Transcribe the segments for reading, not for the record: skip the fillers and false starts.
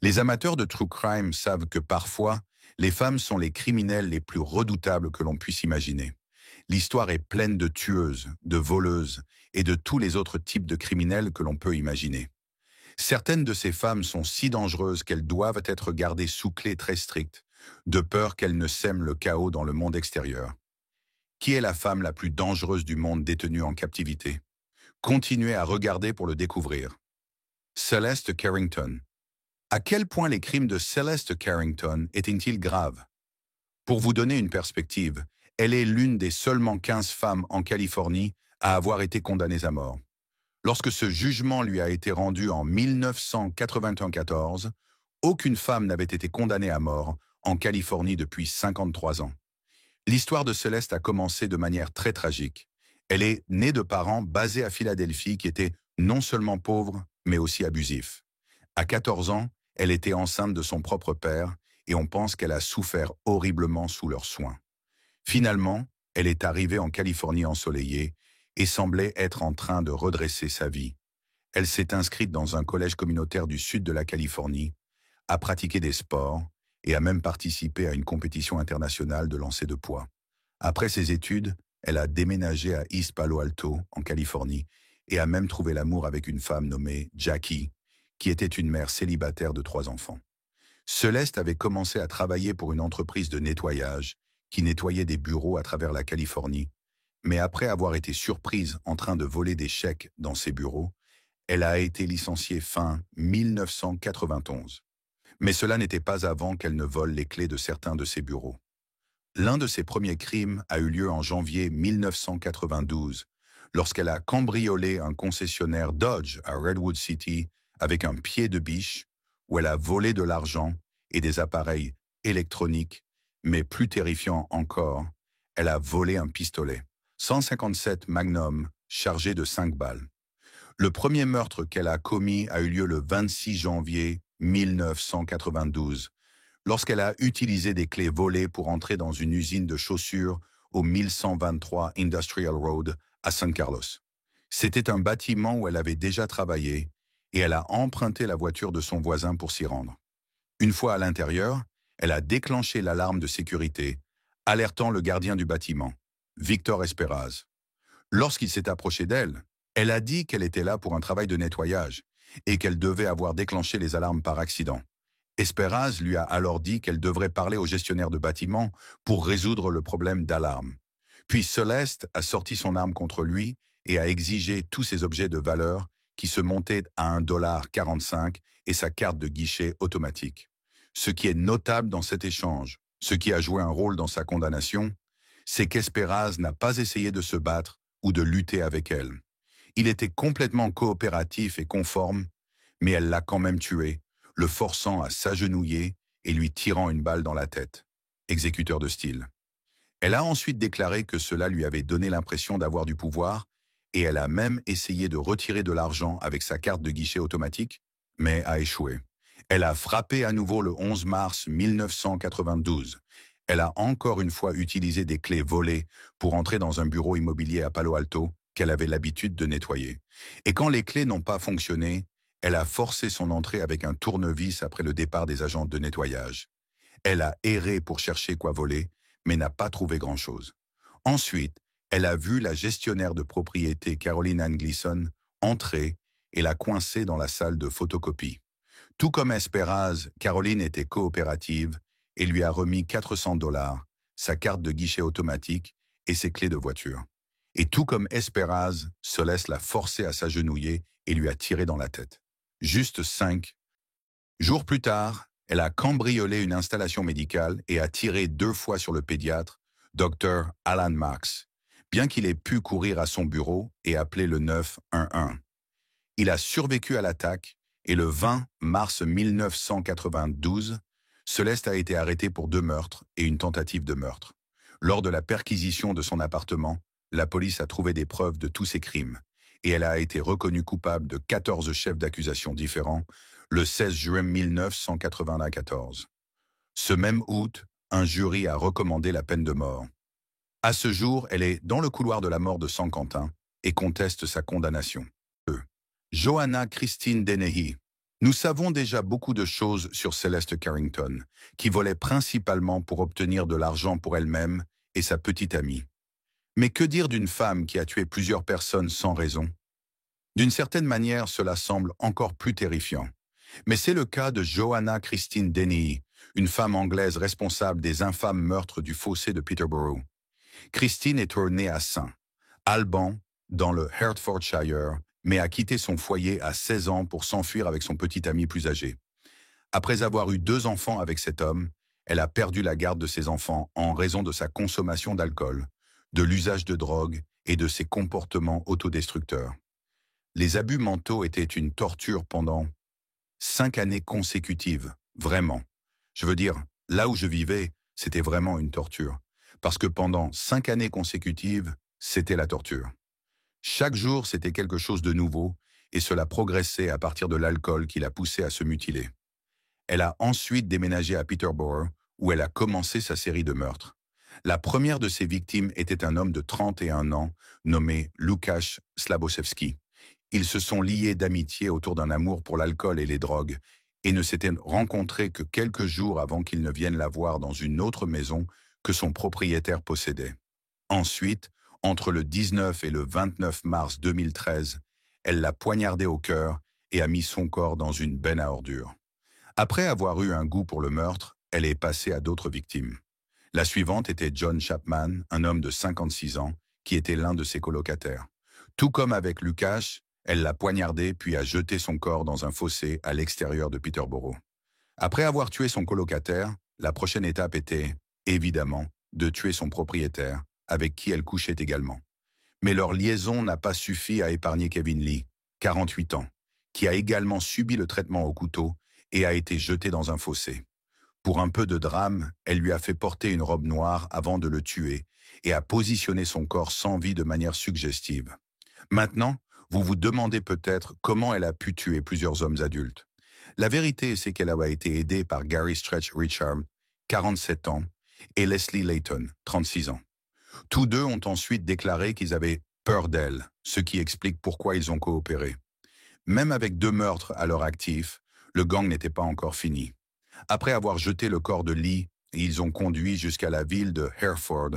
Les amateurs de true crime savent que parfois, les femmes sont les criminels les plus redoutables que l'on puisse imaginer. L'histoire est pleine de tueuses, de voleuses et de tous les autres types de criminels que l'on peut imaginer. Certaines de ces femmes sont si dangereuses qu'elles doivent être gardées sous clé très stricte, de peur qu'elles ne sèment le chaos dans le monde extérieur. Qui est la femme la plus dangereuse du monde détenue en captivité? Continuez à regarder pour le découvrir. Celeste Carrington. À quel point les crimes de Celeste Carrington étaient-ils graves? Pour vous donner une perspective, elle est l'une des seulement 15 femmes en Californie à avoir été condamnées à mort. Lorsque ce jugement lui a été rendu en 1994, aucune femme n'avait été condamnée à mort en Californie depuis 53 ans. L'histoire de Céleste a commencé de manière très tragique. Elle est née de parents basés à Philadelphie qui étaient non seulement pauvres, mais aussi abusifs. À 14 ans, elle était enceinte de son propre père et on pense qu'elle a souffert horriblement sous leurs soins. Finalement, elle est arrivée en Californie ensoleillée et semblait être en train de redresser sa vie. Elle s'est inscrite dans un collège communautaire du sud de la Californie, a pratiqué des sports et a même participé à une compétition internationale de lancer de poids. Après ses études, elle a déménagé à East Palo Alto, en Californie, et a même trouvé l'amour avec une femme nommée Jackie, qui était une mère célibataire de 3 enfants. Celeste avait commencé à travailler pour une entreprise de nettoyage qui nettoyait des bureaux à travers la Californie, mais après avoir été surprise en train de voler des chèques dans ses bureaux, elle a été licenciée fin 1991. Mais cela n'était pas avant qu'elle ne vole les clés de certains de ses bureaux. L'un de ses premiers crimes a eu lieu en janvier 1992, lorsqu'elle a cambriolé un concessionnaire Dodge à Redwood City avec un pied de biche, où elle a volé de l'argent et des appareils électroniques, mais plus terrifiant encore, elle a volé un pistolet, 157 Magnum chargé de 5 balles. Le premier meurtre qu'elle a commis a eu lieu le 26 janvier 1992, lorsqu'elle a utilisé des clés volées pour entrer dans une usine de chaussures au 1123 Industrial Road à San Carlos. C'était un bâtiment où elle avait déjà travaillé et elle a emprunté la voiture de son voisin pour s'y rendre. Une fois à l'intérieur, elle a déclenché l'alarme de sécurité, alertant le gardien du bâtiment, Victor Esperaz. Lorsqu'il s'est approché d'elle, elle a dit qu'elle était là pour un travail de nettoyage et qu'elle devait avoir déclenché les alarmes par accident. Esperaz lui a alors dit qu'elle devrait parler au gestionnaire de bâtiment pour résoudre le problème d'alarme. Puis Celeste a sorti son arme contre lui et a exigé tous ses objets de valeur qui se montaient à 1,45 $ et sa carte de guichet automatique. Ce qui est notable dans cet échange, ce qui a joué un rôle dans sa condamnation, c'est qu'Esperaz n'a pas essayé de se battre ou de lutter avec elle. Il était complètement coopératif et conforme, mais elle l'a quand même tué, le forçant à s'agenouiller et lui tirant une balle dans la tête. Exécuteur de style. Elle a ensuite déclaré que cela lui avait donné l'impression d'avoir du pouvoir et elle a même essayé de retirer de l'argent avec sa carte de guichet automatique, mais a échoué. Elle a frappé à nouveau le 11 mars 1992. Elle a encore une fois utilisé des clés volées pour entrer dans un bureau immobilier à Palo Alto qu'elle avait l'habitude de nettoyer. Et quand les clés n'ont pas fonctionné, elle a forcé son entrée avec un tournevis après le départ des agents de nettoyage. Elle a erré pour chercher quoi voler, mais n'a pas trouvé grand-chose. Ensuite, elle a vu la gestionnaire de propriété Caroline Ann Gleason entrer et la coincer dans la salle de photocopie. Tout comme Esperaz, Caroline était coopérative et lui a remis 400 $, sa carte de guichet automatique et ses clés de voiture. Et tout comme Esperaz, Celeste l'a forcé à s'agenouiller et lui a tiré dans la tête. Juste 5 jours plus tard, elle a cambriolé une installation médicale et a tiré 2 fois sur le pédiatre, Dr. Alan Marks, bien qu'il ait pu courir à son bureau et appeler le 911. Il a survécu à l'attaque et le 20 mars 1992, Celeste a été arrêtée pour 2 meurtres et une tentative de meurtre. Lors de la perquisition de son appartement, la police a trouvé des preuves de tous ses crimes et elle a été reconnue coupable de 14 chefs d'accusation différents le 16 juin 1994. Ce même août, un jury a recommandé la peine de mort. À ce jour, elle est dans le couloir de la mort de San Quentin et conteste sa condamnation. Johanna Christine Dennehy, Nous savons déjà beaucoup de choses sur Celeste Carrington, qui volait principalement pour obtenir de l'argent pour elle-même et sa petite amie. Mais que dire d'une femme qui a tué plusieurs personnes sans raison? D'une certaine manière, cela semble encore plus terrifiant. Mais c'est le cas de Joanna Christine Dennehy, une femme anglaise responsable des infâmes meurtres du fossé de Peterborough. Christine est née à St. Alban, dans le Hertfordshire, mais a quitté son foyer à 16 ans pour s'enfuir avec son petit ami plus âgé. Après avoir eu 2 enfants avec cet homme, elle a perdu la garde de ses enfants en raison de sa consommation d'alcool, de l'usage de drogue et de ses comportements autodestructeurs. Les abus mentaux étaient une torture pendant 5 années consécutives, vraiment. Je veux dire, là où je vivais, c'était vraiment une torture. Parce que pendant 5 années consécutives, c'était la torture. Chaque jour, c'était quelque chose de nouveau, et cela progressait à partir de l'alcool qui l'a poussée à se mutiler. Elle a ensuite déménagé à Peterborough, où elle a commencé sa série de meurtres. La première de ses victimes était un homme de 31 ans, nommé Łukasz Slabosewski. Ils se sont liés d'amitié autour d'un amour pour l'alcool et les drogues, et ne s'étaient rencontrés que quelques jours avant qu'ils ne viennent la voir dans une autre maison que son propriétaire possédait. Ensuite, entre le 19 et le 29 mars 2013, elle l'a poignardé au cœur et a mis son corps dans une benne à ordures. Après avoir eu un goût pour le meurtre, elle est passée à d'autres victimes. La suivante était John Chapman, un homme de 56 ans, qui était l'un de ses colocataires. Tout comme avec Łukasz, elle l'a poignardé puis a jeté son corps dans un fossé à l'extérieur de Peterborough. Après avoir tué son colocataire, la prochaine étape était, évidemment, de tuer son propriétaire, avec qui elle couchait également. Mais leur liaison n'a pas suffi à épargner Kevin Lee, 48 ans, qui a également subi le traitement au couteau et a été jeté dans un fossé. Pour un peu de drame, elle lui a fait porter une robe noire avant de le tuer et a positionné son corps sans vie de manière suggestive. Maintenant, vous vous demandez peut-être comment elle a pu tuer plusieurs hommes adultes. La vérité, c'est qu'elle a été aidée par Gary Stretch Richard, 47 ans, et Leslie Layton, 36 ans. Tous deux ont ensuite déclaré qu'ils avaient peur d'elle, ce qui explique pourquoi ils ont coopéré. Même avec 2 meurtres à leur actif, le gang n'était pas encore fini. Après avoir jeté le corps de Lee, ils ont conduit jusqu'à la ville de Hereford,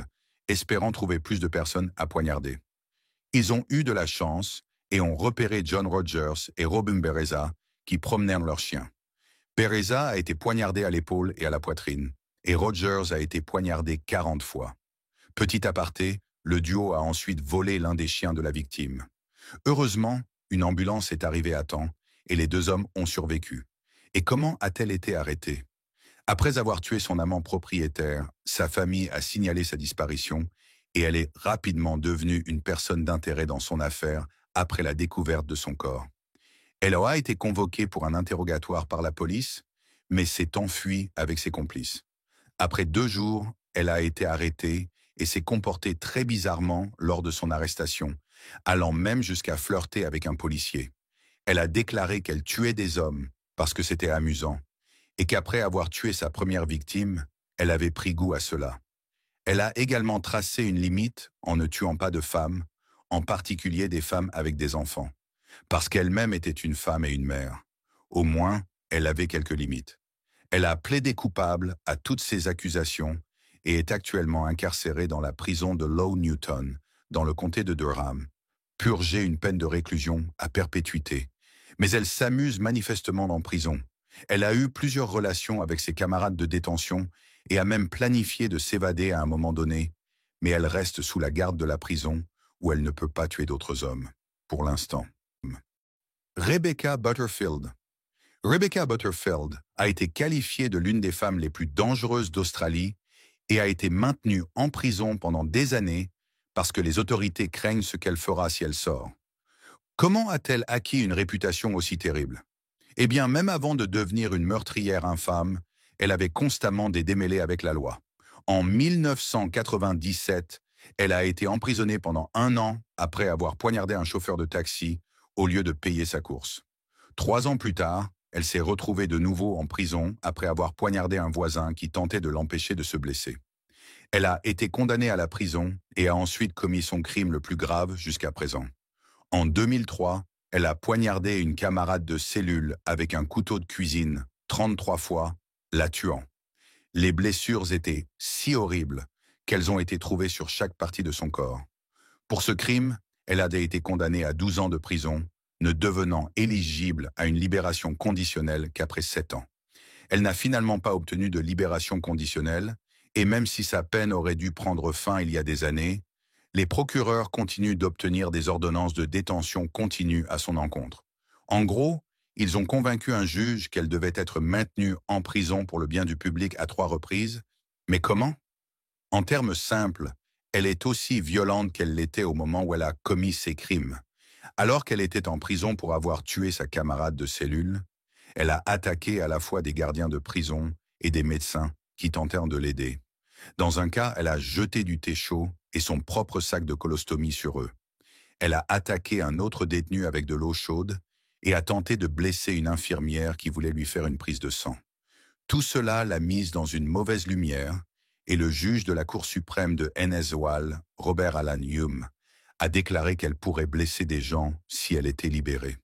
espérant trouver plus de personnes à poignarder. Ils ont eu de la chance et ont repéré John Rogers et Robin Bereza qui promenèrent leurs chiens. Bereza a été poignardé à l'épaule et à la poitrine, et Rogers a été poignardé 40 fois. Petit aparté, le duo a ensuite volé l'un des chiens de la victime. Heureusement, une ambulance est arrivée à temps et les 2 hommes ont survécu. Et comment a-t-elle été arrêtée? Après avoir tué son amant propriétaire, sa famille a signalé sa disparition et elle est rapidement devenue une personne d'intérêt dans son affaire après la découverte de son corps. Elle aura été convoquée pour un interrogatoire par la police, mais s'est enfuie avec ses complices. Après 2 jours, elle a été arrêtée et s'est comportée très bizarrement lors de son arrestation, allant même jusqu'à flirter avec un policier. Elle a déclaré qu'elle tuait des hommes parce que c'était amusant, et qu'après avoir tué sa première victime, elle avait pris goût à cela. Elle a également tracé une limite en ne tuant pas de femmes, en particulier des femmes avec des enfants, parce qu'elle-même était une femme et une mère. Au moins, elle avait quelques limites. Elle a plaidé coupable à toutes ces accusations et est actuellement incarcérée dans la prison de Low Newton, dans le comté de Durham, purger une peine de réclusion à perpétuité. Mais elle s'amuse manifestement en prison. Elle a eu plusieurs relations avec ses camarades de détention et a même planifié de s'évader à un moment donné, mais elle reste sous la garde de la prison où elle ne peut pas tuer d'autres hommes, pour l'instant. Rebecca Butterfield. Rebecca Butterfield a été qualifiée de l'une des femmes les plus dangereuses d'Australie et a été maintenue en prison pendant des années parce que les autorités craignent ce qu'elle fera si elle sort. Comment a-t-elle acquis une réputation aussi terrible? Eh bien, même avant de devenir une meurtrière infâme, elle avait constamment des démêlés avec la loi. En 1997, elle a été emprisonnée pendant 1 an après avoir poignardé un chauffeur de taxi au lieu de payer sa course. 3 ans plus tard, elle s'est retrouvée de nouveau en prison après avoir poignardé un voisin qui tentait de l'empêcher de se blesser. Elle a été condamnée à la prison et a ensuite commis son crime le plus grave jusqu'à présent. En 2003, Elle a poignardé une camarade de cellule avec un couteau de cuisine 33 fois, la tuant. Les blessures étaient si horribles qu'elles ont été trouvées sur chaque partie de son corps. Pour ce crime, elle a été condamnée à 12 ans de prison, ne devenant éligible à une libération conditionnelle qu'après 7 ans. Elle n'a finalement pas obtenu de libération conditionnelle, et même si sa peine aurait dû prendre fin il y a des années, les procureurs continuent d'obtenir des ordonnances de détention continue à son encontre. En gros, ils ont convaincu un juge qu'elle devait être maintenue en prison pour le bien du public à 3 reprises. Mais comment? En termes simples, elle est aussi violente qu'elle l'était au moment où elle a commis ses crimes. Alors qu'elle était en prison pour avoir tué sa camarade de cellule, elle a attaqué à la fois des gardiens de prison et des médecins qui tentèrent de l'aider. Dans un cas, elle a jeté du thé chaud et son propre sac de colostomie sur eux. Elle a attaqué un autre détenu avec de l'eau chaude et a tenté de blesser une infirmière qui voulait lui faire une prise de sang. Tout cela l'a mise dans une mauvaise lumière et le juge de la Cour suprême de NSWAL, Robert Alan Hume, a déclaré qu'elle pourrait blesser des gens si elle était libérée.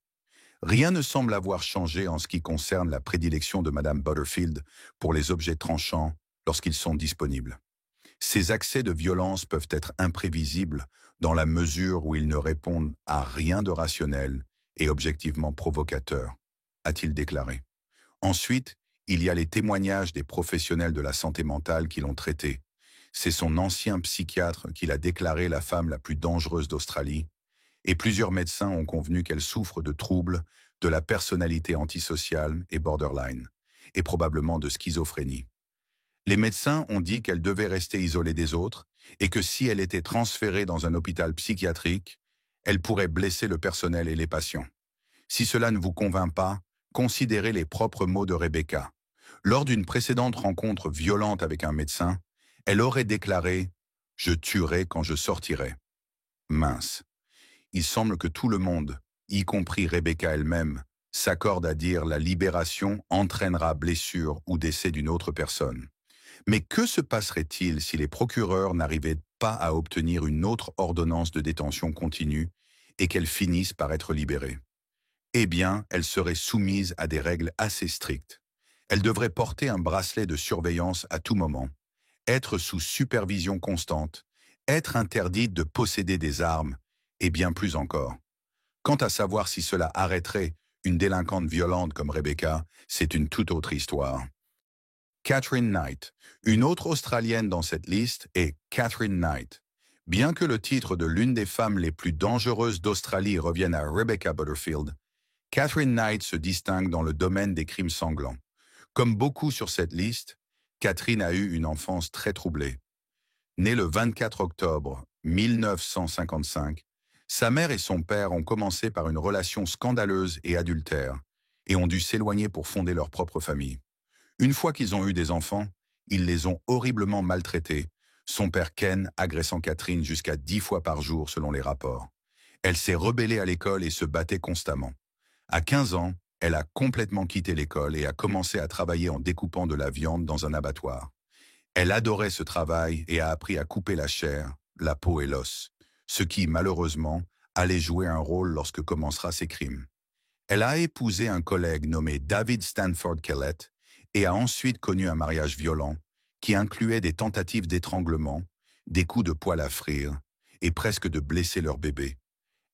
Rien ne semble avoir changé en ce qui concerne la prédilection de Madame Butterfield pour les objets tranchants lorsqu'ils sont disponibles. Ces accès de violence peuvent être imprévisibles dans la mesure où ils ne répondent à rien de rationnel et objectivement provocateur, a-t-il déclaré. Ensuite, il y a les témoignages des professionnels de la santé mentale qui l'ont traité. C'est son ancien psychiatre qui l'a déclarée la femme la plus dangereuse d'Australie, et plusieurs médecins ont convenu qu'elle souffre de troubles de la personnalité antisociale et borderline, et probablement de schizophrénie. Les médecins ont dit qu'elle devait rester isolée des autres et que si elle était transférée dans un hôpital psychiatrique, elle pourrait blesser le personnel et les patients. Si cela ne vous convainc pas, considérez les propres mots de Rebecca. Lors d'une précédente rencontre violente avec un médecin, elle aurait déclaré « Je tuerai quand je sortirai ». Mince. Il semble que tout le monde, y compris Rebecca elle-même, s'accorde à dire la libération entraînera blessure ou décès d'une autre personne. Mais que se passerait-il si les procureurs n'arrivaient pas à obtenir une autre ordonnance de détention continue et qu'elle finisse par être libérée? Eh bien, elle serait soumise à des règles assez strictes. Elle devrait porter un bracelet de surveillance à tout moment, être sous supervision constante, être interdite de posséder des armes, et bien plus encore. Quant à savoir si cela arrêterait une délinquante violente comme Rebecca, c'est une toute autre histoire. Catherine Knight. Une autre Australienne dans cette liste est Catherine Knight. Bien que le titre de l'une des femmes les plus dangereuses d'Australie revienne à Rebecca Butterfield, Catherine Knight se distingue dans le domaine des crimes sanglants. Comme beaucoup sur cette liste, Catherine a eu une enfance très troublée. Née le 24 octobre 1955, sa mère et son père ont commencé par une relation scandaleuse et adultère et ont dû s'éloigner pour fonder leur propre famille. Une fois qu'ils ont eu des enfants, ils les ont horriblement maltraités, son père Ken agressant Catherine jusqu'à 10 fois par jour selon les rapports. Elle s'est rebellée à l'école et se battait constamment. À 15 ans, elle a complètement quitté l'école et a commencé à travailler en découpant de la viande dans un abattoir. Elle adorait ce travail et a appris à couper la chair, la peau et l'os, ce qui, malheureusement, allait jouer un rôle lorsque commencera ses crimes. Elle a épousé un collègue nommé David Stanford Kellett et a ensuite connu un mariage violent qui incluait des tentatives d'étranglement, des coups de poêle à frire et presque de blesser leur bébé.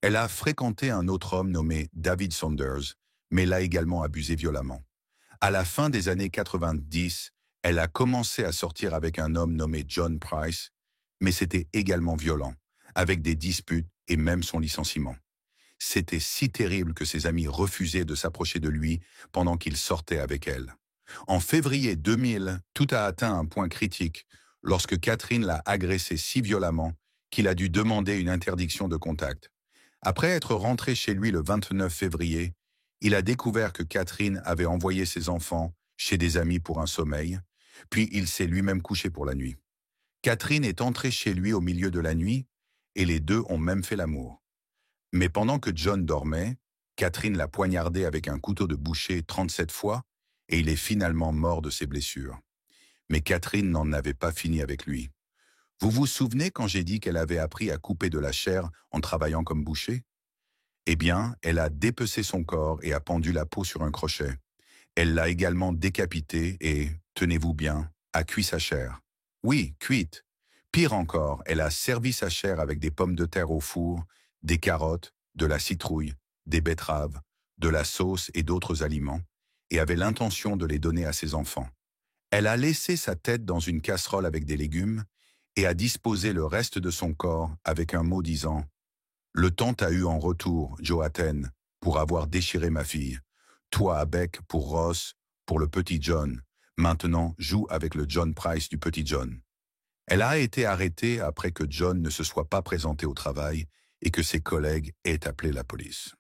Elle a fréquenté un autre homme nommé David Saunders, mais l'a également abusé violemment. À la fin des années 90, elle a commencé à sortir avec un homme nommé John Price, mais c'était également violent, avec des disputes et même son licenciement. C'était si terrible que ses amis refusaient de s'approcher de lui pendant qu'il sortait avec elle. En février 2000, tout a atteint un point critique lorsque Catherine l'a agressé si violemment qu'il a dû demander une interdiction de contact. Après être rentré chez lui le 29 février, il a découvert que Catherine avait envoyé ses enfants chez des amis pour un sommeil, puis il s'est lui-même couché pour la nuit. Catherine est entrée chez lui au milieu de la nuit et les deux ont même fait l'amour. Mais pendant que John dormait, Catherine l'a poignardé avec un couteau de boucher 37 fois et il est finalement mort de ses blessures. Mais Catherine n'en avait pas fini avec lui. Vous vous souvenez quand j'ai dit qu'elle avait appris à couper de la chair en travaillant comme boucher? Eh bien, elle a dépecé son corps et a pendu la peau sur un crochet. Elle l'a également décapité et, tenez-vous bien, a cuit sa chair. Oui, cuite. Pire encore, elle a servi sa chair avec des pommes de terre au four, des carottes, de la citrouille, des betteraves, de la sauce et d'autres aliments, et avait l'intention de les donner à ses enfants. Elle a laissé sa tête dans une casserole avec des légumes et a disposé le reste de son corps avec un mot disant « Le temps t'a eu en retour, Joathan, pour avoir déchiré ma fille. Toi, Beck, pour Ross, pour le petit John. Maintenant, joue avec le John Price du petit John. » Elle a été arrêtée après que John ne se soit pas présenté au travail et que ses collègues aient appelé la police.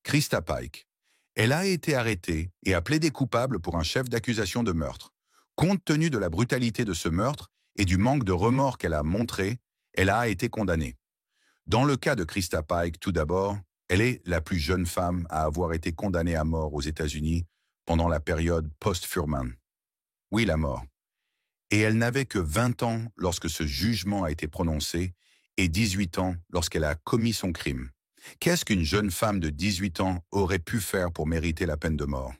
Krista Pike. Elle a été arrêtée et a plaidé coupable pour un chef d'accusation de meurtre. Compte tenu de la brutalité de ce meurtre et du manque de remords qu'elle a montré, elle a été condamnée. Dans le cas de Krista Pike, tout d'abord, elle est la plus jeune femme à avoir été condamnée à mort aux États-Unis pendant la période post-Furman. Oui, la mort. Et elle n'avait que 20 ans lorsque ce jugement a été prononcé et 18 ans lorsqu'elle a commis son crime. Qu'est-ce qu'une jeune femme de 18 ans aurait pu faire pour mériter la peine de mort?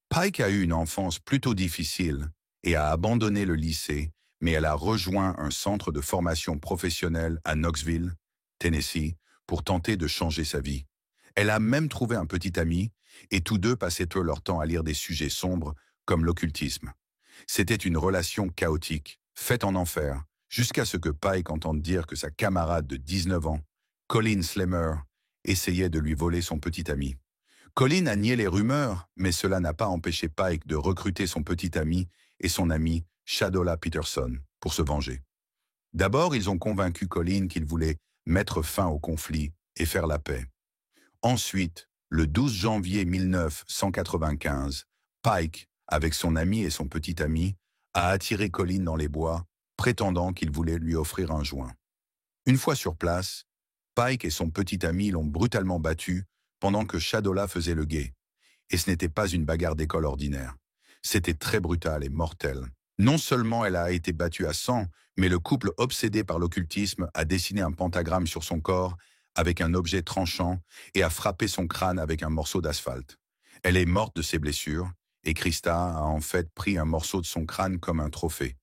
Pike a eu une enfance plutôt difficile et a abandonné le lycée, mais elle a rejoint un centre de formation professionnelle à Knoxville, Tennessee, pour tenter de changer sa vie. Elle a même trouvé un petit ami, et tous deux passaient leur temps à lire des sujets sombres comme l'occultisme. C'était une relation chaotique, faite en enfer, jusqu'à ce que Pike entende dire que sa camarade de 19 ans, Colin Slemmer, essayait de lui voler son petit ami. Colin a nié les rumeurs, mais cela n'a pas empêché Pike de recruter son petit ami et son ami Shadola Peterson pour se venger. D'abord, ils ont convaincu Colin qu'il voulait mettre fin au conflit et faire la paix. Ensuite, le 12 janvier 1995, Pike, avec son ami et son petit ami, a attiré Colin dans les bois, prétendant qu'il voulait lui offrir un joint. Une fois sur place, Pike et son petit ami l'ont brutalement battu pendant que Shadola faisait le guet. Et ce n'était pas une bagarre d'école ordinaire. C'était très brutal et mortel. Non seulement elle a été battue à sang, mais le couple obsédé par l'occultisme a dessiné un pentagramme sur son corps avec un objet tranchant et a frappé son crâne avec un morceau d'asphalte. Elle est morte de ses blessures et Krista a en fait pris un morceau de son crâne comme un trophée.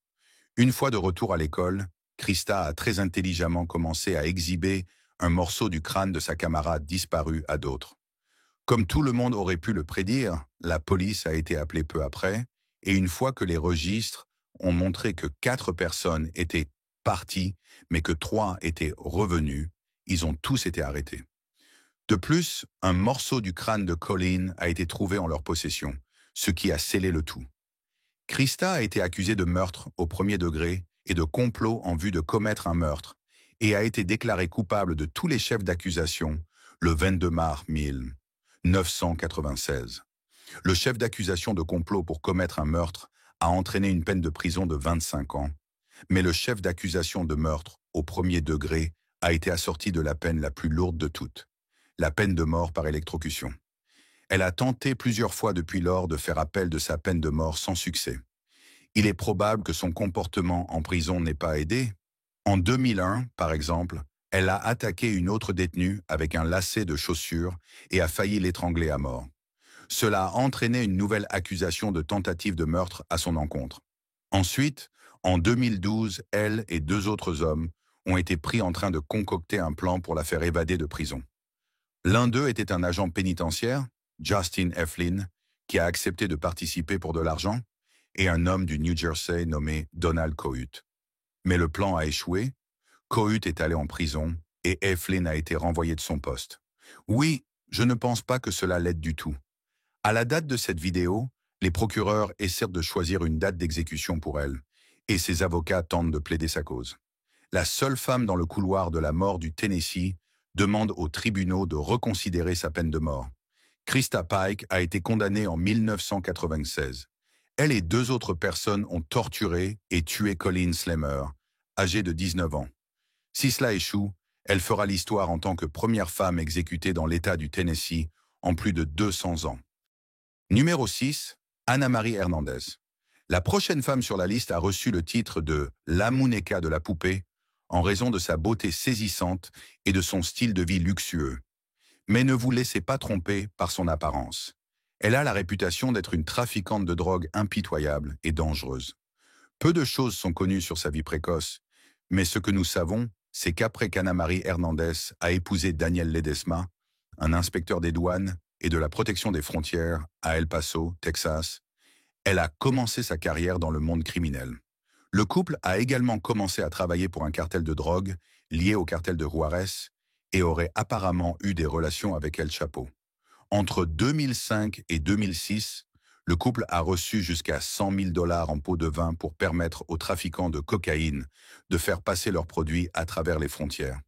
Une fois de retour à l'école, Krista a très intelligemment commencé à exhiber un morceau du crâne de sa camarade disparu à d'autres. Comme tout le monde aurait pu le prédire, la police a été appelée peu après, et une fois que les registres ont montré que 4 personnes étaient parties, mais que 3 étaient revenues, ils ont tous été arrêtés. De plus, un morceau du crâne de Colin a été trouvé en leur possession, ce qui a scellé le tout. Krista a été accusée de meurtre au premier degré et de complot en vue de commettre un meurtre, et a été déclarée coupable de tous les chefs d'accusation le 22 mars 1996. Le chef d'accusation de complot pour commettre un meurtre a entraîné une peine de prison de 25 ans, mais le chef d'accusation de meurtre au premier degré a été assorti de la peine la plus lourde de toutes, la peine de mort par électrocution. Elle a tenté plusieurs fois depuis lors de faire appel de sa peine de mort sans succès. Il est probable que son comportement en prison n'ait pas aidé. En 2001, par exemple, elle a attaqué une autre détenue avec un lacet de chaussures et a failli l'étrangler à mort. Cela a entraîné une nouvelle accusation de tentative de meurtre à son encontre. Ensuite, en 2012, elle et 2 autres hommes ont été pris en train de concocter un plan pour la faire évader de prison. L'un d'eux était un agent pénitentiaire, Justin Eflin, qui a accepté de participer pour de l'argent, et un homme du New Jersey nommé Donald Cohut. Mais le plan a échoué, Cohut est allé en prison et Eflin a été renvoyé de son poste. Oui, je ne pense pas que cela l'aide du tout. À la date de cette vidéo, les procureurs essaient de choisir une date d'exécution pour elle, et ses avocats tentent de plaider sa cause. La seule femme dans le couloir de la mort du Tennessee demande aux tribunaux de reconsidérer sa peine de mort. Krista Pike a été condamnée en 1996. Elle et 2 autres personnes ont torturé et tué Colin Slemmer, âgé de 19 ans. Si cela échoue, elle fera l'histoire en tant que première femme exécutée dans l'État du Tennessee en plus de 200 ans. Numéro 6, Anna-Marie Hernandez. La prochaine femme sur la liste a reçu le titre de « La Muñeca de la poupée » en raison de sa beauté saisissante et de son style de vie luxueux. Mais ne vous laissez pas tromper par son apparence. Elle a la réputation d'être une trafiquante de drogue impitoyable et dangereuse. Peu de choses sont connues sur sa vie précoce, mais ce que nous savons, c'est qu'après qu'Anna Marie Hernandez a épousé Daniel Ledesma, un inspecteur des douanes et de la protection des frontières à El Paso, Texas, elle a commencé sa carrière dans le monde criminel. Le couple a également commencé à travailler pour un cartel de drogue lié au cartel de Juarez et aurait apparemment eu des relations avec El Chapo. Entre 2005 et 2006, le couple a reçu jusqu'à 100 000 dollars en pots de vin pour permettre aux trafiquants de cocaïne de faire passer leurs produits à travers les frontières.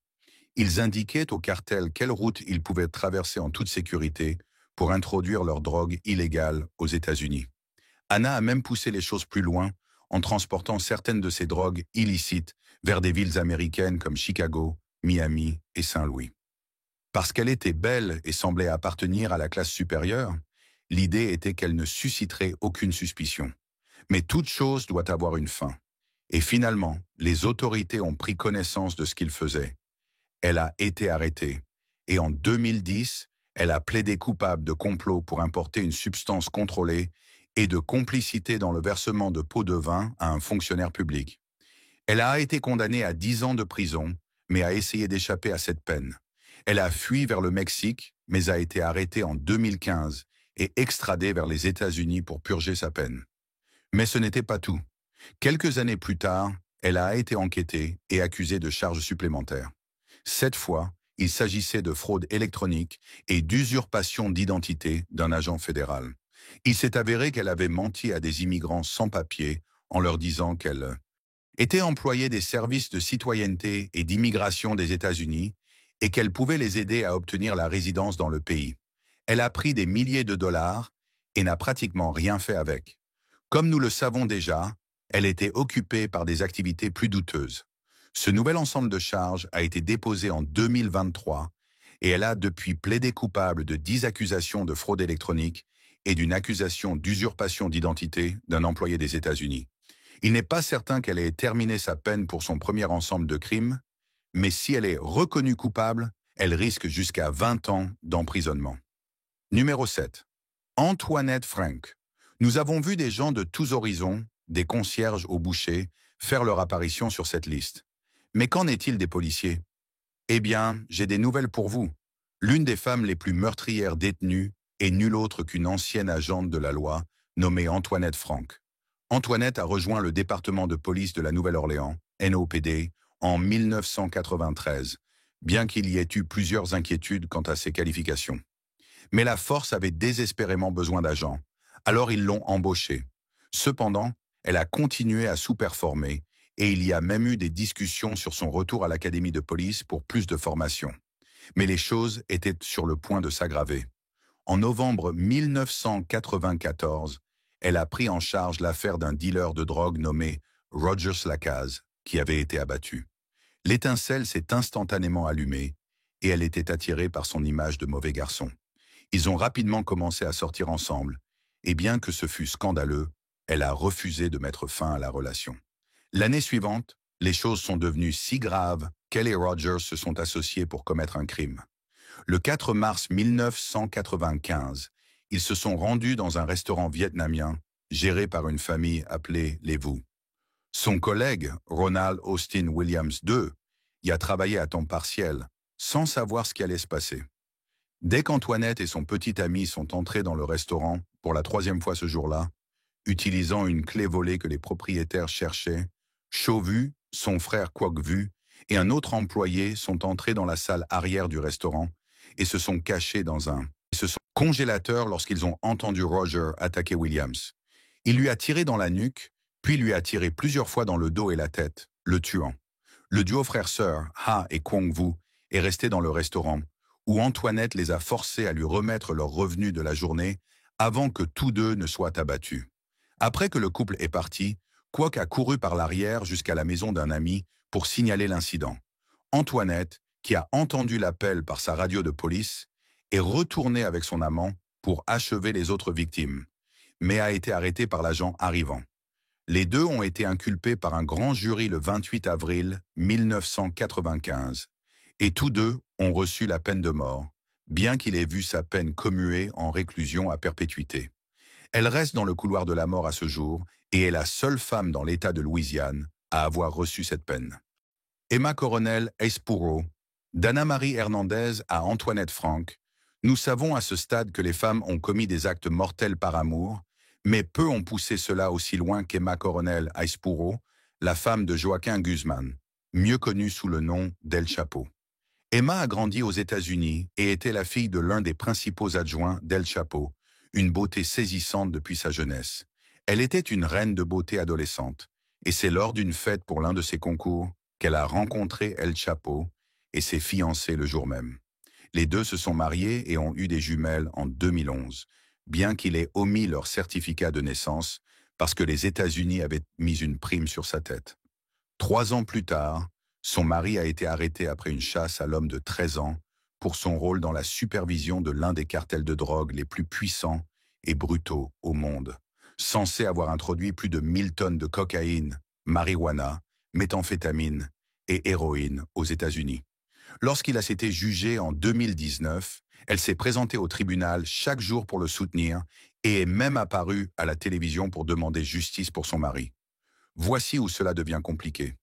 Ils indiquaient au cartel quelle route ils pouvaient traverser en toute sécurité pour introduire leur drogue illégale aux États-Unis. Anna a même poussé les choses plus loin en transportant certaines de ces drogues illicites vers des villes américaines comme Chicago, Miami et Saint-Louis. Parce qu'elle était belle et semblait appartenir à la classe supérieure, l'idée était qu'elle ne susciterait aucune suspicion. Mais toute chose doit avoir une fin. Et finalement, les autorités ont pris connaissance de ce qu'il faisait. Elle a été arrêtée. Et en 2010, elle a plaidé coupable de complot pour importer une substance contrôlée et de complicité dans le versement de pots de vin à un fonctionnaire public. Elle a été condamnée à 10 ans de prison, mais a essayé d'échapper à cette peine. Elle a fui vers le Mexique, mais a été arrêtée en 2015 et extradée vers les États-Unis pour purger sa peine. Mais ce n'était pas tout. Quelques années plus tard, elle a été enquêtée et accusée de charges supplémentaires. Cette fois, il s'agissait de fraude électronique et d'usurpation d'identité d'un agent fédéral. Il s'est avéré qu'elle avait menti à des immigrants sans papier en leur disant qu'elle était employée des services de citoyenneté et d'immigration des États-Unis et qu'elle pouvait les aider à obtenir la résidence dans le pays. Elle a pris des milliers de dollars et n'a pratiquement rien fait avec. Comme nous le savons déjà, elle était occupée par des activités plus douteuses. Ce nouvel ensemble de charges a été déposé en 2023 et elle a depuis plaidé coupable de 10 accusations de fraude électronique et d'une accusation d'usurpation d'identité d'un employé des États-Unis. Il n'est pas certain qu'elle ait terminé sa peine pour son premier ensemble de crimes, mais si elle est reconnue coupable, elle risque jusqu'à 20 ans d'emprisonnement. Numéro 7. Antoinette Frank. Nous avons vu des gens de tous horizons, des concierges au boucher, faire leur apparition sur cette liste. Mais qu'en est-il des policiers? Eh bien, j'ai des nouvelles pour vous. L'une des femmes les plus meurtrières détenues est nulle autre qu'une ancienne agente de la loi nommée Antoinette Frank. Antoinette a rejoint le département de police de la Nouvelle-Orléans, NOPD, en 1993, bien qu'il y ait eu plusieurs inquiétudes quant à ses qualifications. Mais la force avait désespérément besoin d'agents, alors ils l'ont embauchée. Cependant, elle a continué à sous-performer et il y a même eu des discussions sur son retour à l'académie de police pour plus de formation. Mais les choses étaient sur le point de s'aggraver. En novembre 1994, elle a pris en charge l'affaire d'un dealer de drogue nommé Rogers Lacaze, qui avait été abattu. L'étincelle s'est instantanément allumée et elle était attirée par son image de mauvais garçon. Ils ont rapidement commencé à sortir ensemble, et bien que ce fût scandaleux, elle a refusé de mettre fin à la relation. L'année suivante, les choses sont devenues si graves qu'elle et Rogers se sont associés pour commettre un crime. Le 4 mars 1995, ils se sont rendus dans un restaurant vietnamien géré par une famille appelée les Vu. Son collègue, Ronald Austin Williams II, y a travaillé à temps partiel, sans savoir ce qui allait se passer. Dès qu'Antoinette et son petit ami sont entrés dans le restaurant pour la 3e fois ce jour-là, utilisant une clé volée que les propriétaires cherchaient, Chauvu, son frère Quoique-Vu et un autre employé sont entrés dans la salle arrière du restaurant et se sont cachés dans un congélateur lorsqu'ils ont entendu Roger attaquer Williams. Il lui a tiré dans la nuque, puis lui a tiré plusieurs fois dans le dos et la tête, le tuant. Le duo frère-sœur, Ha et Quoique-Vu, est resté dans le restaurant, où Antoinette les a forcés à lui remettre leurs revenus de la journée avant que tous deux ne soient abattus. Après que le couple est parti, Quoique a couru par l'arrière jusqu'à la maison d'un ami pour signaler l'incident. Antoinette, qui a entendu l'appel par sa radio de police, est retournée avec son amant pour achever les autres victimes, mais a été arrêtée par l'agent arrivant. Les deux ont été inculpés par un grand jury le 28 avril 1995, et tous deux ont reçu la peine de mort, bien qu'il ait vu sa peine commuée en réclusion à perpétuité. Elle reste dans le couloir de la mort à ce jour et est la seule femme dans l'État de Louisiane à avoir reçu cette peine. Emma Coronel Aispuro, d'Anna Marie Hernandez à Antoinette Frank, nous savons à ce stade que les femmes ont commis des actes mortels par amour, mais peu ont poussé cela aussi loin qu'Emma Coronel Aispuro, la femme de Joaquin Guzman, mieux connue sous le nom d'El Chapo. Emma a grandi aux États-Unis et était la fille de l'un des principaux adjoints d'El Chapo, une beauté saisissante depuis sa jeunesse. Elle était une reine de beauté adolescente, et c'est lors d'une fête pour l'un de ses concours qu'elle a rencontré El Chapo et s'est fiancée le jour même. Les deux se sont mariés et ont eu des jumelles en 2011, bien qu'il ait omis leur certificat de naissance parce que les États-Unis avaient mis une prime sur sa tête. 3 ans plus tard, son mari a été arrêté après une chasse à l'homme de 13 ans pour son rôle dans la supervision de l'un des cartels de drogue les plus puissants et brutaux au monde, censé avoir introduit plus de 1000 tonnes de cocaïne, marijuana, méthamphétamine et héroïne aux États-Unis. Lorsqu'il a été jugé en 2019, elle s'est présentée au tribunal chaque jour pour le soutenir et est même apparue à la télévision pour demander justice pour son mari. Voici où cela devient compliqué.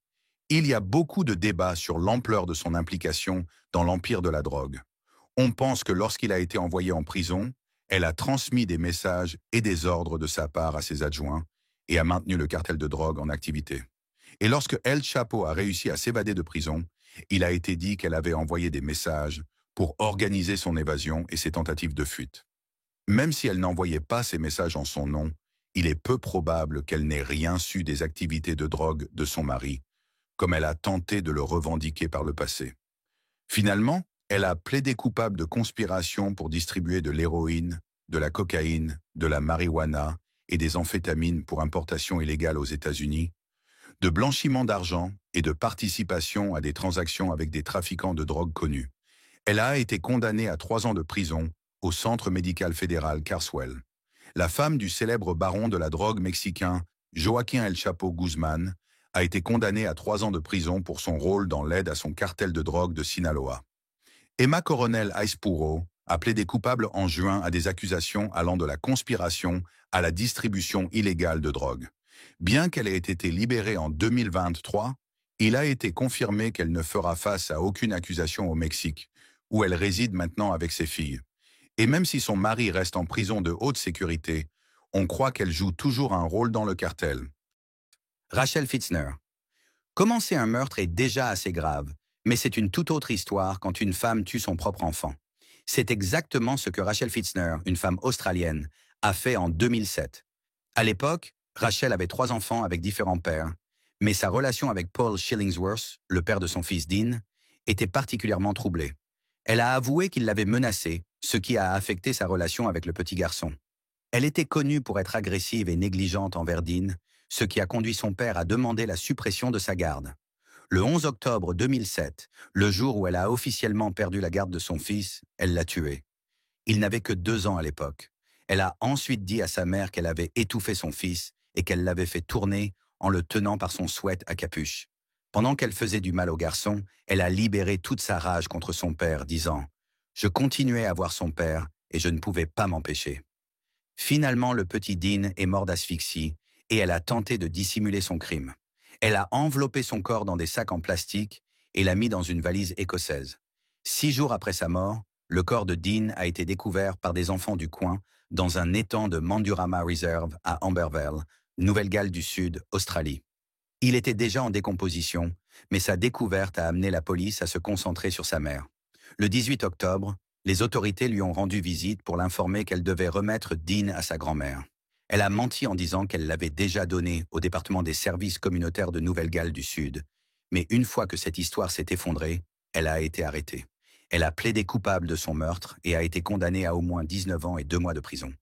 Il y a beaucoup de débats sur l'ampleur de son implication dans l'empire de la drogue. On pense que lorsqu'il a été envoyé en prison, elle a transmis des messages et des ordres de sa part à ses adjoints et a maintenu le cartel de drogue en activité. Et lorsque El Chapo a réussi à s'évader de prison, il a été dit qu'elle avait envoyé des messages pour organiser son évasion et ses tentatives de fuite. Même si elle n'envoyait pas ces messages en son nom, il est peu probable qu'elle n'ait rien su des activités de drogue de son mari, comme elle a tenté de le revendiquer par le passé. Finalement, elle a plaidé coupable de conspiration pour distribuer de l'héroïne, de la cocaïne, de la marijuana et des amphétamines pour importation illégale aux États-Unis, de blanchiment d'argent et de participation à des transactions avec des trafiquants de drogue connus. Elle a été condamnée à 3 ans de prison au Centre médical fédéral Carswell. La femme du célèbre baron de la drogue mexicain Joaquin El Chapo Guzman a été condamnée à 3 ans de prison pour son rôle dans l'aide à son cartel de drogue de Sinaloa. Emma Coronel Aispuro a plaidé coupable en juin à des accusations allant de la conspiration à la distribution illégale de drogue. Bien qu'elle ait été libérée en 2023, il a été confirmé qu'elle ne fera face à aucune accusation au Mexique, où elle réside maintenant avec ses filles. Et même si son mari reste en prison de haute sécurité, on croit qu'elle joue toujours un rôle dans le cartel. Rachel Fitzner. Commencer un meurtre est déjà assez grave, mais c'est une toute autre histoire quand une femme tue son propre enfant. C'est exactement ce que Rachel Fitzner, une femme australienne, a fait en 2007. À l'époque, Rachel avait 3 enfants avec différents pères, mais sa relation avec Paul Shillingsworth, le père de son fils Dean, était particulièrement troublée. Elle a avoué qu'il l'avait menacée, ce qui a affecté sa relation avec le petit garçon. Elle était connue pour être agressive et négligente envers Dean, ce qui a conduit son père à demander la suppression de sa garde. Le 11 octobre 2007, le jour où elle a officiellement perdu la garde de son fils, elle l'a tué. Il n'avait que 2 ans à l'époque. Elle a ensuite dit à sa mère qu'elle avait étouffé son fils et qu'elle l'avait fait tourner en le tenant par son sweat à capuche. Pendant qu'elle faisait du mal au garçon, elle a libéré toute sa rage contre son père, disant « Je continuais à voir son père et je ne pouvais pas m'empêcher ». Finalement, le petit Dean est mort d'asphyxie et elle a tenté de dissimuler son crime. Elle a enveloppé son corps dans des sacs en plastique et l'a mis dans une valise écossaise. 6 jours après sa mort, le corps de Dean a été découvert par des enfants du coin dans un étang de Mandurama Reserve à Ambervale, Nouvelle-Galles du Sud, Australie. Il était déjà en décomposition, mais sa découverte a amené la police à se concentrer sur sa mère. Le 18 octobre, les autorités lui ont rendu visite pour l'informer qu'elle devait remettre Dean à sa grand-mère. Elle a menti en disant qu'elle l'avait déjà donné au département des services communautaires de Nouvelle-Galles du Sud. Mais une fois que cette histoire s'est effondrée, elle a été arrêtée. Elle a plaidé coupable de son meurtre et a été condamnée à au moins 19 ans et 2 mois de prison.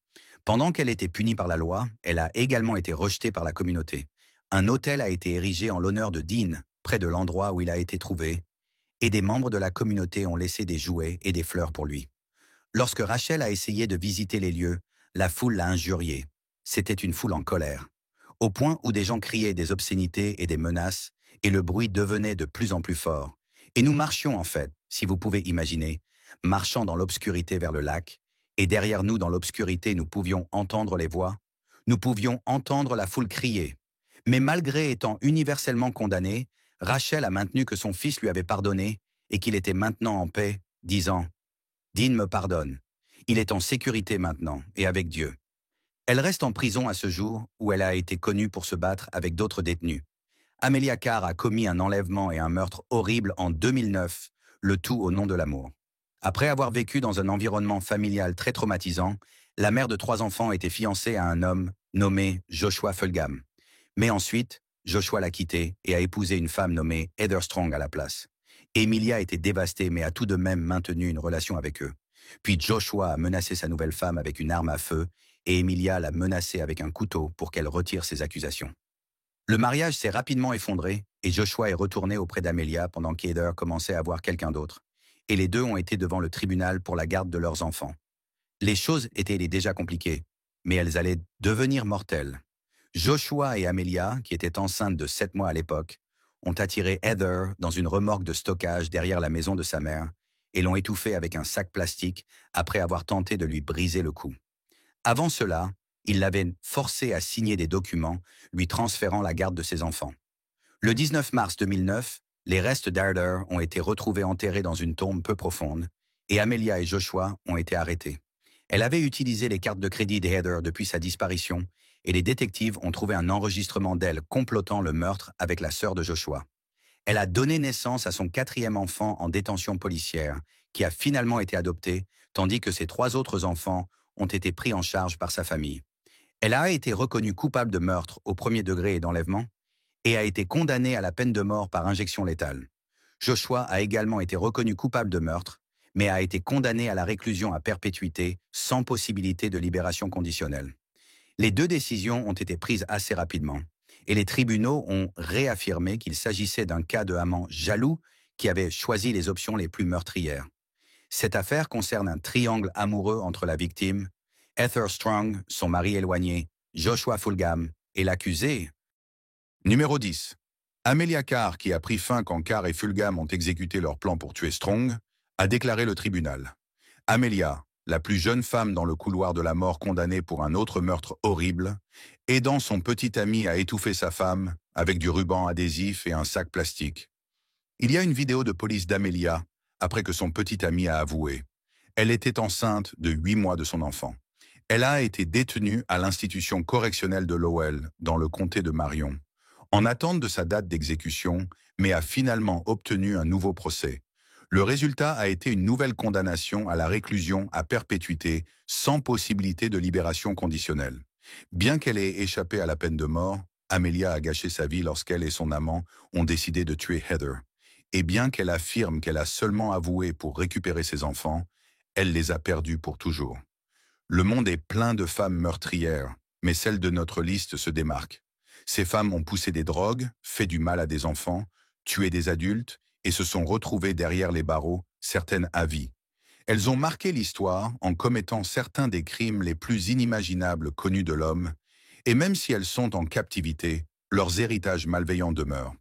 Pendant qu'elle était punie par la loi, elle a également été rejetée par la communauté. Un hôtel a été érigé en l'honneur de Dean, près de l'endroit où il a été trouvé, et des membres de la communauté ont laissé des jouets et des fleurs pour lui. Lorsque Rachel a essayé de visiter les lieux, la foule l'a injuriée. C'était une foule en colère, au point où des gens criaient des obscénités et des menaces, et le bruit devenait de plus en plus fort. Et nous marchions en fait, si vous pouvez imaginer, marchant dans l'obscurité vers le lac, et derrière nous dans l'obscurité nous pouvions entendre les voix, nous pouvions entendre la foule crier. Mais malgré étant universellement condamné, Rachel a maintenu que son fils lui avait pardonné et qu'il était maintenant en paix, disant « Dean me pardonne. Il est en sécurité maintenant et avec Dieu. » Elle reste en prison à ce jour où elle a été connue pour se battre avec d'autres détenus. Amelia Carr a commis un enlèvement et un meurtre horrible en 2009, le tout au nom de l'amour. Après avoir vécu dans un environnement familial très traumatisant, la mère de 3 enfants était fiancée à un homme nommé Joshua Fulgham. Mais ensuite, Joshua l'a quitté et a épousé une femme nommée Heather Strong à la place. Emilia était dévastée mais a tout de même maintenu une relation avec eux. Puis Joshua a menacé sa nouvelle femme avec une arme à feu et Emilia l'a menacée avec un couteau pour qu'elle retire ses accusations. Le mariage s'est rapidement effondré et Joshua est retourné auprès d'Amelia pendant qu'Heather commençait à voir quelqu'un d'autre. Et les deux ont été devant le tribunal pour la garde de leurs enfants. Les choses étaient déjà compliquées, mais elles allaient devenir mortelles. Joshua et Amelia, qui étaient enceintes de 7 mois à l'époque, ont attiré Heather dans une remorque de stockage derrière la maison de sa mère et l'ont étouffée avec un sac plastique après avoir tenté de lui briser le cou. Avant cela, il l'avait forcée à signer des documents lui transférant la garde de ses enfants. Le 19 mars 2009, les restes d'Heather ont été retrouvés enterrés dans une tombe peu profonde et Amelia et Joshua ont été arrêtés. Elle avait utilisé les cartes de crédit d'Heather depuis sa disparition et les détectives ont trouvé un enregistrement d'elle complotant le meurtre avec la sœur de Joshua. Elle a donné naissance à son 4e enfant en détention policière, qui a finalement été adopté, tandis que ses 3 autres enfants ont été pris en charge par sa famille. Elle a été reconnue coupable de meurtre au 1er degré et d'enlèvement, et a été condamnée à la peine de mort par injection létale. Joshua a également été reconnu coupable de meurtre, mais a été condamné à la réclusion à perpétuité sans possibilité de libération conditionnelle. Les 2 décisions ont été prises assez rapidement, et les tribunaux ont réaffirmé qu'il s'agissait d'un cas de amant jaloux qui avait choisi les options les plus meurtrières. Cette affaire concerne un triangle amoureux entre la victime, Heather Strong, son mari éloigné, Joshua Fulgham et l'accusé. Numéro 10. Amelia Carr, qui a pris fin quand Carr et Fulgham ont exécuté leur plan pour tuer Strong, a déclaré le tribunal. Amelia, la plus jeune femme dans le couloir de la mort condamnée pour un autre meurtre horrible, aidant son petit ami à étouffer sa femme avec du ruban adhésif et un sac plastique. Il y a une vidéo de police d'Amelia après que son petit ami a avoué. Elle était enceinte de 8 mois de son enfant. Elle a été détenue à l'institution correctionnelle de Lowell, dans le comté de Marion, en attente de sa date d'exécution, mais a finalement obtenu un nouveau procès. Le résultat a été une nouvelle condamnation à la réclusion à perpétuité sans possibilité de libération conditionnelle. Bien qu'elle ait échappé à la peine de mort, Amelia a gâché sa vie lorsqu'elle et son amant ont décidé de tuer Heather. Et bien qu'elle affirme qu'elle a seulement avoué pour récupérer ses enfants, elle les a perdus pour toujours. Le monde est plein de femmes meurtrières, mais celle de notre liste se démarque. Ces femmes ont poussé des drogues, fait du mal à des enfants, tué des adultes, et se sont retrouvées derrière les barreaux, certaines à vie. Elles ont marqué l'histoire en commettant certains des crimes les plus inimaginables connus de l'homme, et même si elles sont en captivité, leurs héritages malveillants demeurent.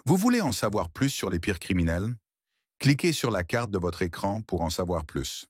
Vous voulez en savoir plus sur les pires criminels? Cliquez sur la carte de votre écran pour en savoir plus.